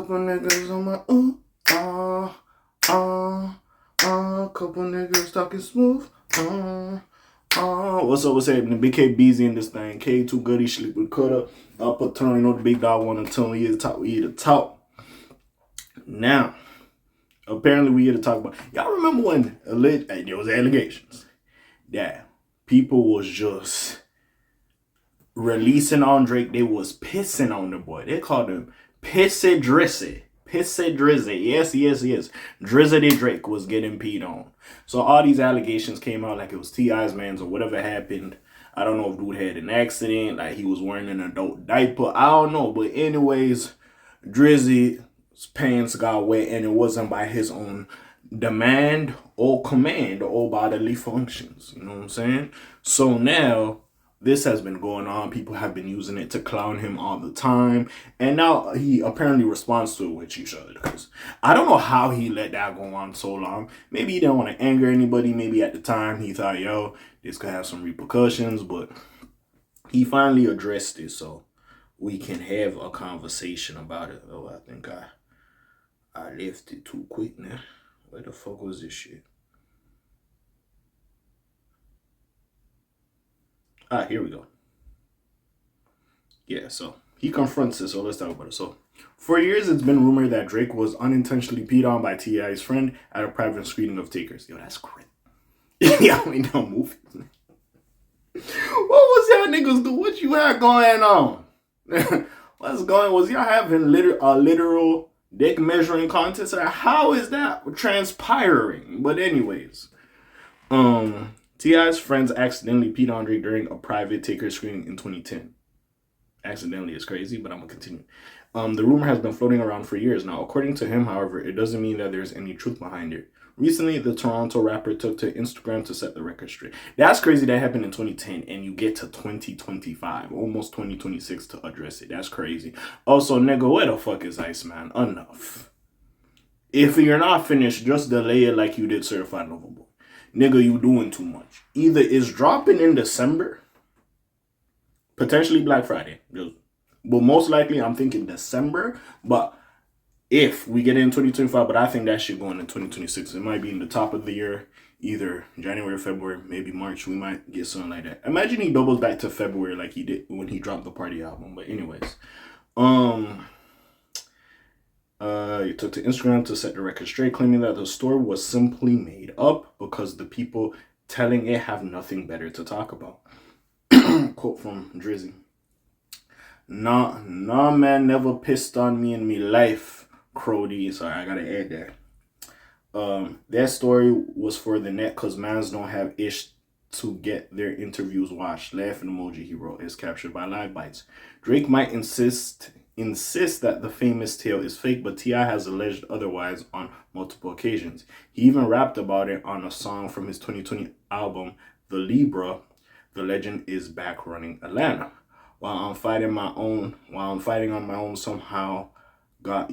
Couple niggas on my couple niggas talking smooth. What's happening? Big K busy in this thing. K too good, he sleep with Cutter. Up a turn, you know the big dog wanna tell me we here to talk. Now, apparently we here to talk about. Y'all remember when there was allegations that people was just releasing on Drake? They was pissing on the boy. They called him Pissy Drizzy. Pissy Drizzy. Yes. Drizzy Drake was getting peed on. So all these allegations came out like it was T.I.'s man's or whatever happened. I don't know if dude had an accident, like he was wearing an adult diaper. I don't know. But anyways, Drizzy's pants got wet and it wasn't by his own demand or command or bodily functions. You know what I'm saying? So now this has been going on. People have been using it to clown him all the time. And now he apparently responds to it with each other. Because I don't know how he let that go on so long. Maybe he didn't want to anger anybody. Maybe at the time he thought, yo, this could have some repercussions. But he finally addressed it so we can have a conversation about it. Oh, I think I left it too quick now. Where the fuck was this shit? Here we go. Yeah, so he confronts it, so let's talk about it. So, for years, it's been rumored that Drake was unintentionally peed on by T.I.'s friend at a private screening of Takers. Yo, that's crazy. Yeah, I mean, no movies. What was y'all niggas do? What you had going on? Was y'all having a literal dick measuring contest? How is that transpiring? But anyways, T.I.'s friends accidentally peed on Drake during a private Taker screening in 2010. Accidentally is crazy, but I'm going to continue. The rumor has been floating around for years now. According to him, however, it doesn't mean that there's any truth behind it. Recently, the Toronto rapper took to Instagram to set the record straight. That's crazy that happened in 2010, and you get to 2025, almost 2026 to address it. That's crazy. Also, nigga, where the fuck is Iceman? Enough. If you're not finished, just delay it like you did Certified Lover Boy. Nigga, you doing too much. Either it's dropping in December, potentially Black Friday. But most likely, I'm thinking December. But if we get it in 2025, but I think that shit going in 2026. It might be in the top of the year, either January, February, maybe March. We might get something like that. Imagine he doubles back to February like he did when he dropped the Party album. But anyways, he took to Instagram to set the record straight, claiming that the story was simply made up because the people telling it have nothing better to talk about. Quote from Drizzy. Nah, man, never pissed on me in me life, Crody. Sorry, I gotta add that. That story was for the net because mans don't have ish to get their interviews watched. Laughing emoji he wrote is captured by Live Bites. Drake might insist that the famous tale is fake, but T.I. has alleged otherwise on multiple occasions. He even rapped about it on a song from his 2020 album, The Libra. The legend is back running Atlanta. While I'm fighting on my own, somehow got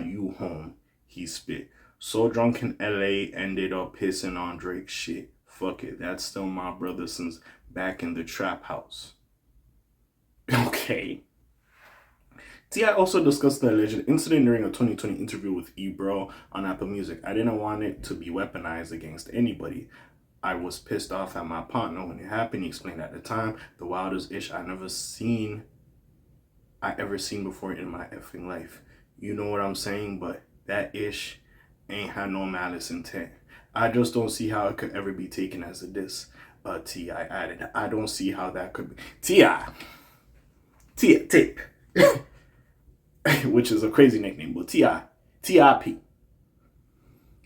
you home, he spit. So drunk in LA, ended up pissing on Drake shit. Fuck it, that's still my brother since back in the trap house. Okay. T.I. also discussed the alleged incident during a 2020 interview with Ebro on Apple Music. I didn't want it to be weaponized against anybody. I was pissed off at my partner when it happened. He explained at the time, the wildest ish I ever seen before in my effing life. You know what I'm saying? But that ish ain't had no malice intent. I just don't see how it could ever be taken as a diss. T.I. added, I don't see how that could be. T.I. Tape. Which is a crazy nickname, but T.I. T.I.P.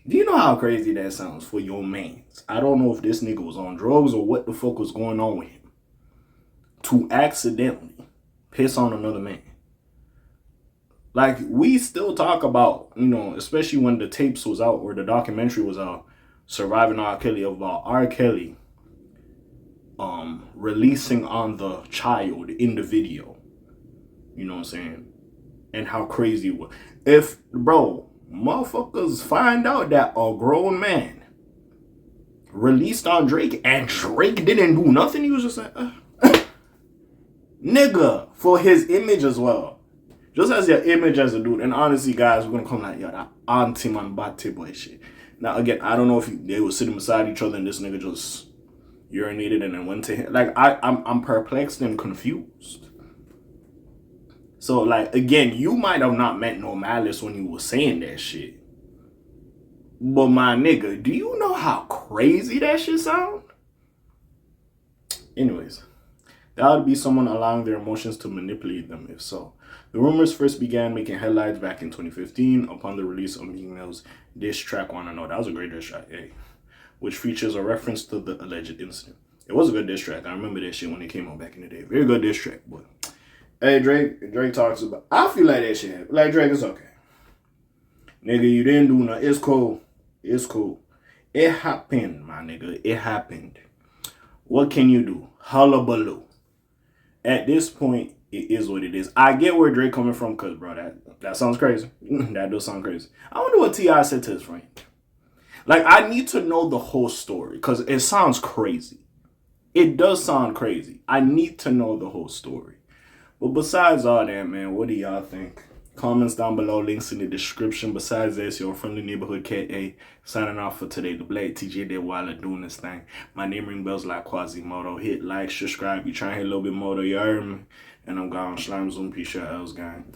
Do you know how crazy that sounds for your mans? I don't know if this nigga was on drugs or what the fuck was going on with him to accidentally piss on another man. Like, we still talk about, especially when the tapes was out or the documentary was out, Surviving R. Kelly, about R. Kelly releasing on the child in the video. You know what I'm saying? And how crazy it was. If, motherfuckers find out that a grown man released on Drake and Drake didn't do nothing, he was just like, Nigga, for his image as well. Just as your image as a dude. And honestly, guys, we're gonna come like, yo, that auntie man bate boy shit. Now, again, I don't know if they were sitting beside each other and this nigga just urinated and then went to him. Like, I'm perplexed and confused. So, like, again, you might have not meant no malice when you were saying that shit. But my nigga, do you know how crazy that shit sound? Anyways, that would be someone allowing their emotions to manipulate them, if so. The rumors first began making headlines back in 2015 upon the release of Meek Mill's diss track Wanna Know. That was a great diss track, which features a reference to the alleged incident. It was a good diss track. I remember that shit when it came out back in the day. Very good diss track, boy. Hey, Drake talks about, I feel like that shit happened. Like, Drake, it's okay. Nigga, you didn't do nothing. It's cool. It's cool. It happened, my nigga. It happened. What can you do? Hullabaloo. At this point, it is what it is. I get where Drake coming from, because, bro, that sounds crazy. That does sound crazy. I wonder what T.I. said to his friend. Like, I need to know the whole story, because it sounds crazy. It does sound crazy. I need to know the whole story. But besides all that, man, what do y'all think? Comments down below, links in the description. Besides this, your friendly neighborhood K.A. signing off for today. The Black TJ did while doing this thing. My name ring bells like Quasimodo. Hit like, subscribe. You try to hit a little bit more, you heard me. And I'm gone. Slime Zoom, peace, your L's gang.